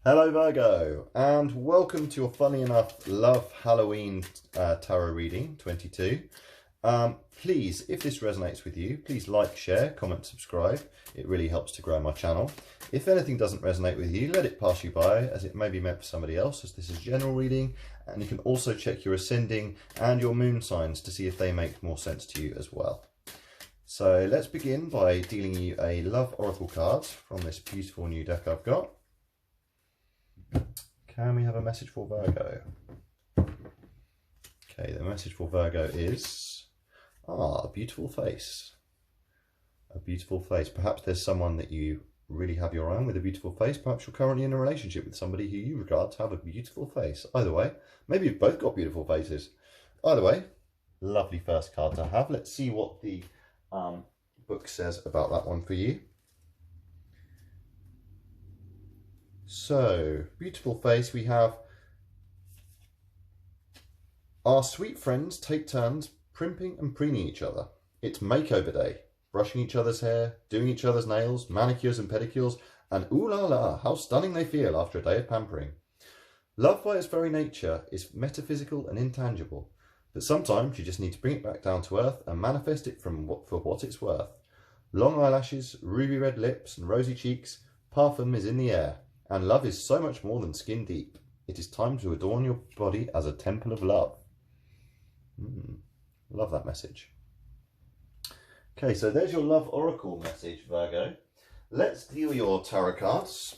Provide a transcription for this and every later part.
Hello Virgo, and welcome to your Funny Enough Love Halloween Tarot reading 22. Please, if this resonates with you, please like, share, comment, subscribe. It really helps to grow my channel. If anything doesn't resonate with you, let it pass you by, as it may be meant for somebody else, as this is general reading. And you can also check your ascending and your moon signs to see if they make more sense to you as well. So let's begin by dealing you a love oracle card from this beautiful new deck I've got. Can we have a message for Virgo? Okay, the message for Virgo is, a beautiful face. A beautiful face. Perhaps there's someone that you really have your own with a beautiful face. Perhaps you're currently in a relationship with somebody who you regard to have a beautiful face. Either way, maybe you've both got beautiful faces. Either way, lovely first card to have. Let's see what the book says about that one for you. So, beautiful face, we have, our sweet friends take turns primping and preening each other. It's makeover day, brushing each other's hair, doing each other's nails, manicures and pedicures, and ooh la la, how stunning they feel after a day of pampering. Love by its very nature is metaphysical and intangible, but sometimes you just need to bring it back down to earth and manifest it for what it's worth. Long eyelashes, ruby red lips and rosy cheeks, parfum is in the air. And love is so much more than skin deep. It is time to adorn your body as a temple of love. Love that message. Okay, so there's your love oracle message, Virgo. Let's deal your tarot cards.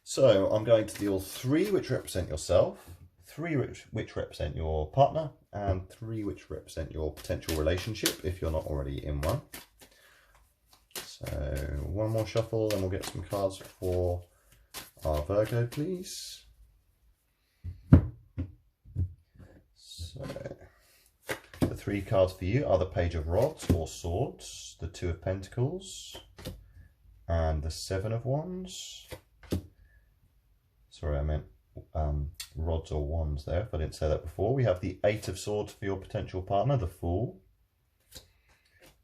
So I'm going to deal 3 which represent yourself, 3 which represent your partner, and 3 which represent your potential relationship if you're not already in one. So one more shuffle and we'll get some cards for our Virgo, please. So the 3 cards for you are the Page of Rods or Swords, the 2 of Pentacles, and the 7 of Wands. Sorry, I meant rods or wands there, if I didn't say that before. We have the 8 of Swords for your potential partner, the Fool,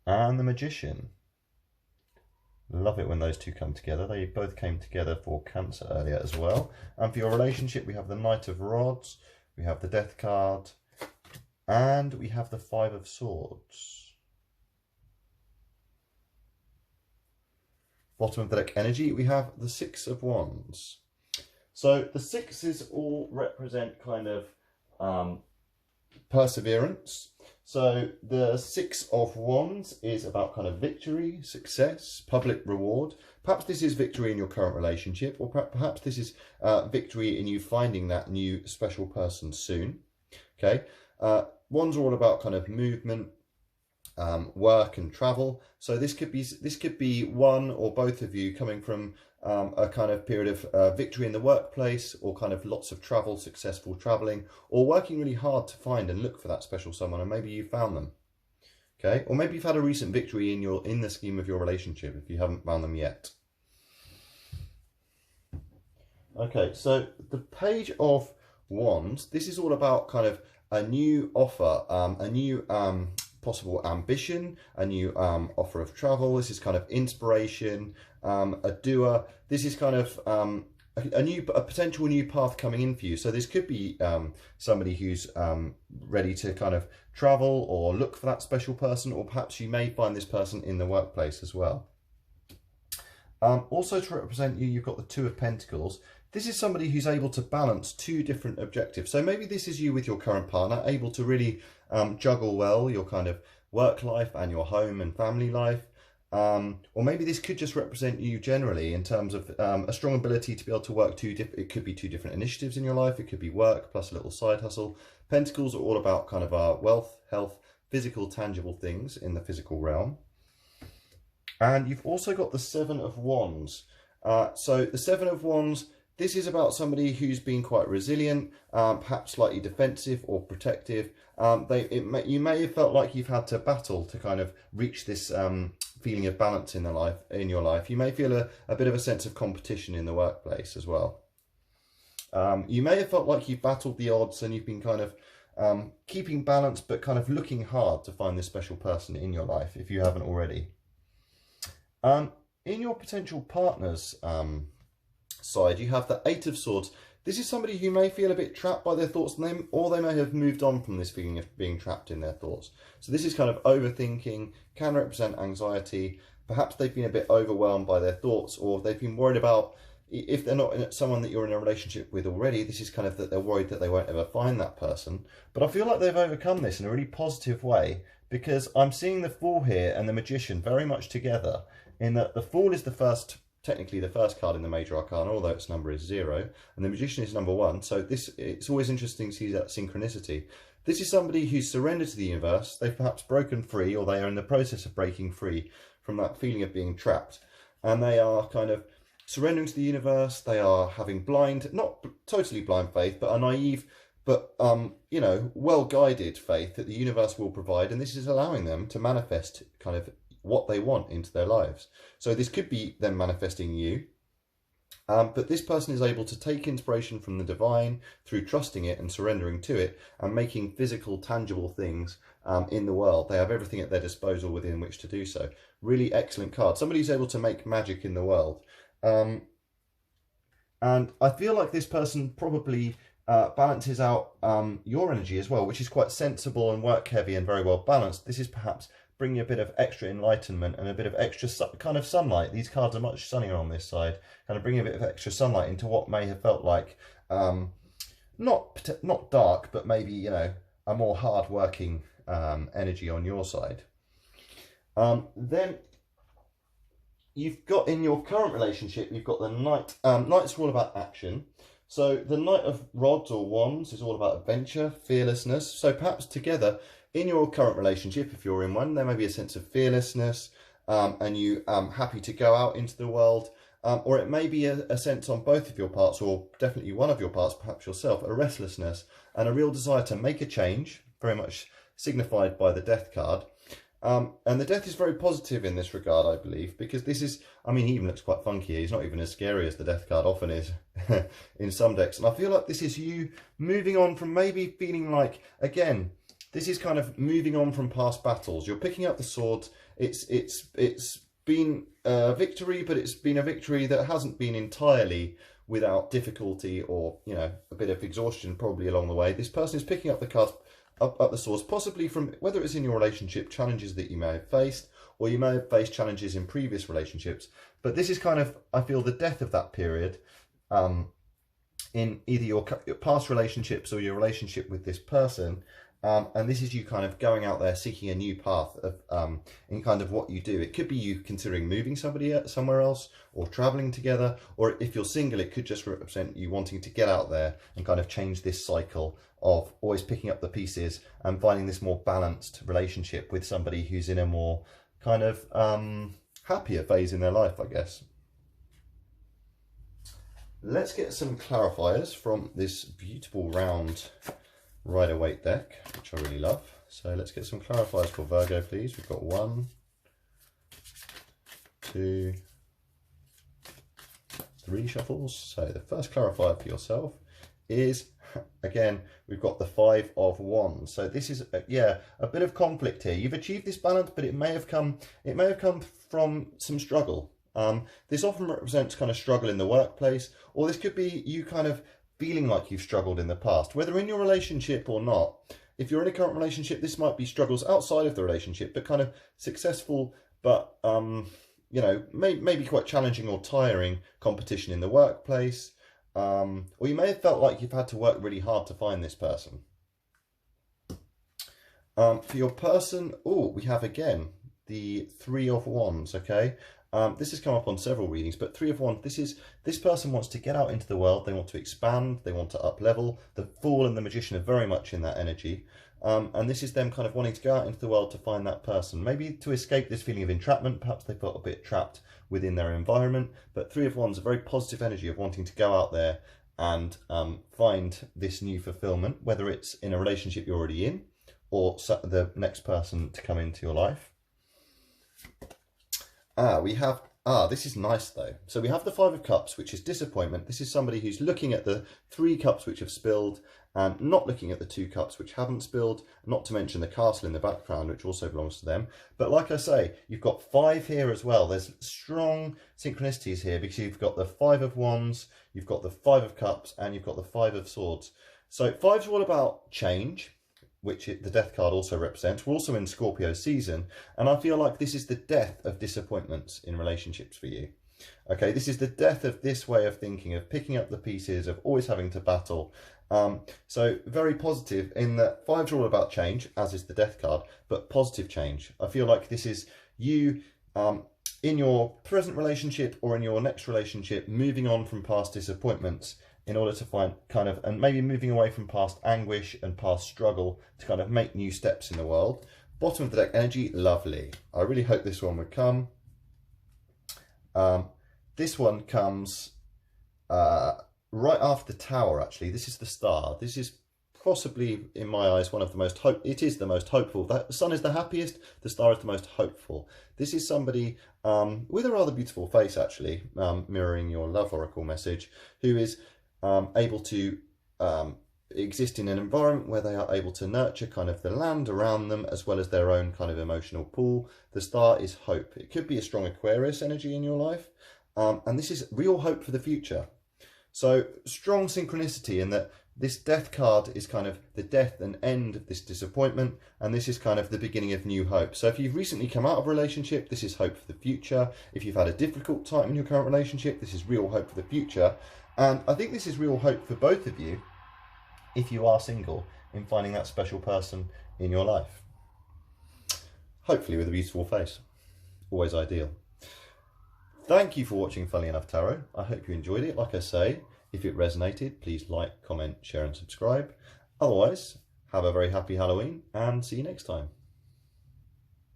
and the Magician. Love it when those 2 come together. They both came together for Cancer earlier as well. And for your relationship, we have the Knight of Rods, we have the Death card, and we have the 5 of Swords. Bottom of the deck energy, we have the 6 of Wands. So the 6s all represent kind of perseverance. So the 6 of Wands is about kind of victory, success, public reward. Perhaps this is victory in your current relationship, or perhaps this is victory in you finding that new special person soon. Okay, Wands are all about kind of movement, work and travel. So this could be one or both of you coming from a kind of period of victory in the workplace, or kind of lots of travel, successful traveling, or working really hard to find and look for that special someone, and maybe you found them. Okay, or maybe you've had a recent victory in the scheme of your relationship if you haven't found them yet. Okay, so the Page of Wands, this is all about kind of a new offer, a new possible ambition, a new offer of travel. This is kind of inspiration, a doer. This is kind of a potential new path coming in for you. So this could be somebody who's ready to kind of travel or look for that special person, or perhaps you may find this person in the workplace as well. Also to represent you, you've got the 2 of Pentacles. This is somebody who's able to balance 2 different objectives. So maybe this is you with your current partner, able to really juggle well your kind of work life and your home and family life. Or maybe this could just represent you generally in terms of a strong ability to be able to work it could be 2 different initiatives in your life. It could be work plus a little side hustle. Pentacles are all about kind of our wealth, health, physical, tangible things in the physical realm. And you've also got the 7 of Wands. So the 7 of Wands, this is about somebody who's been quite resilient, perhaps slightly defensive or protective. You may have felt like you've had to battle to kind of reach this feeling of balance in your life. You may feel a bit of a sense of competition in the workplace as well. You may have felt like you've battled the odds and you've been kind of keeping balance, but kind of looking hard to find this special person in your life if you haven't already. In your potential partner's side, you have the Eight of Swords. This is somebody who may feel a bit trapped by their thoughts, or they may have moved on from this feeling of being trapped in their thoughts. So this is kind of overthinking, can represent anxiety. Perhaps they've been a bit overwhelmed by their thoughts, or they've been worried about, if they're not someone that you're in a relationship with already, this is kind of that they're worried that they won't ever find that person. But I feel like they've overcome this in a really positive way, because I'm seeing the Fool here and the Magician very much together, in that the Fool is technically the first card in the major arcana, although its number is 0, and the Magician is number 1. So it's always interesting to see that synchronicity. This is somebody who's surrendered to the universe. They've perhaps broken free, or they are in the process of breaking free from that feeling of being trapped. And they are kind of surrendering to the universe. They are having blind, not totally blind faith, but a naive, but you know, well-guided faith that the universe will provide. And this is allowing them to manifest kind of what they want into their lives. So this could be them manifesting you, but this person is able to take inspiration from the divine through trusting it and surrendering to it and making physical, tangible things in the world. They have everything at their disposal within which to do so. Really excellent card. Somebody who's able to make magic in the world. And I feel like this person probably balances out your energy as well, which is quite sensible and work heavy and very well balanced. This is perhaps bringing a bit of extra enlightenment and a bit of extra kind of sunlight. These cards are much sunnier on this side, kind of bringing a bit of extra sunlight into what may have felt like not dark, but maybe, you know, a more hard-working energy on your side. Then you've got, in your current relationship, you've got the Knight. Knights are all about action. So the Knight of Rods or Wands is all about adventure, fearlessness. So perhaps together, in your current relationship, if you're in one, there may be a sense of fearlessness and you happy to go out into the world. Or it may be a sense on both of your parts, or definitely one of your parts, perhaps yourself, a restlessness and a real desire to make a change, very much signified by the Death card. And the Death is very positive in this regard, I believe, because this is, I mean, he even looks quite funky here. He's not even as scary as the Death card often is in some decks. And I feel like this is you moving on from maybe feeling like, again, this is kind of moving on from past battles. You're picking up the sword. It's been a victory, but it's been a victory that hasn't been entirely without difficulty or, you know, a bit of exhaustion probably along the way. This person is picking up the cards, up the swords, possibly from, whether it's in your relationship, challenges that you may have faced, or you may have faced challenges in previous relationships. But this is kind of, I feel, the death of that period in either your past relationships or your relationship with this person. And this is you kind of going out there seeking a new path of in kind of what you do. It could be you considering moving somewhere else, or traveling together, or if you're single, it could just represent you wanting to get out there and kind of change this cycle of always picking up the pieces and finding this more balanced relationship with somebody who's in a more kind of happier phase in their life, I guess. Let's get some clarifiers from this beautiful round Rider-Waite deck, which I really love. So let's get some clarifiers for Virgo, please. We've got 1, 2, 3 shuffles. So the first clarifier for yourself is, again, we've got the 5 of Wands. So this is, yeah, a bit of conflict here. You've achieved this balance, but it may have come from some struggle. This often represents kind of struggle in the workplace, or this could be you kind of feeling like you've struggled in the past, whether in your relationship or not. If you're in a current relationship, this might be struggles outside of the relationship, but kind of successful, but you know, maybe quite challenging or tiring competition in the workplace. Or you may have felt like you've had to work really hard to find this person. For your person, oh, we have again the 3 of Wands, okay? This has come up on several readings, but 3 of Wands, this person wants to get out into the world, they want to expand, they want to up level. The Fool and the Magician are very much in that energy. And this is them kind of wanting to go out into the world to find that person, maybe to escape this feeling of entrapment. Perhaps they felt a bit trapped within their environment, but 3 of Wands, a very positive energy of wanting to go out there and find this new fulfillment, whether it's in a relationship you're already in or the next person to come into your life. We have This is nice though. So we have the Five of Cups, which is disappointment. This is somebody who's looking at the 3 cups which have spilled and not looking at the 2 cups which haven't spilled, not to mention the castle in the background, which also belongs to them. But like I say, you've got 5 here as well. There's strong synchronicities here because you've got the 5 of Wands, you've got the 5 of Cups, and you've got the 5 of Swords. So 5's all about change, which the death card also represents. We're also in Scorpio season, and I feel like this is the death of disappointments in relationships for you. Okay, this is the death of this way of thinking, of picking up the pieces, of always having to battle. So very positive in that 5's all about change, as is the death card, but positive change. I feel like this is you in your present relationship or in your next relationship, moving on from past disappointments in order to find kind of, and maybe moving away from past anguish and past struggle to kind of make new steps in the world. Bottom of the deck energy, lovely. I really hope this one would come. This one comes right after the Tower, actually. This is the Star. This is possibly, in my eyes, one of the most it is the most hopeful. The Sun is the happiest, the Star is the most hopeful. This is somebody with a rather beautiful face, actually, mirroring your love oracle message, who is able to exist in an environment where they are able to nurture kind of the land around them as well as their own kind of emotional pool. The Star is hope. It could be a strong Aquarius energy in your life, and this is real hope for the future. So strong synchronicity in that this death card is kind of the death and end of this disappointment, and this is kind of the beginning of new hope. So if you've recently come out of a relationship, this is hope for the future. If you've had a difficult time in your current relationship, this is real hope for the future. And I think this is real hope for both of you, if you are single, in finding that special person in your life. Hopefully with a beautiful face. Always ideal. Thank you for watching Funnily Enough Tarot. I hope you enjoyed it. Like I say, if it resonated, please like, comment, share and subscribe. Otherwise, have a very happy Halloween and see you next time.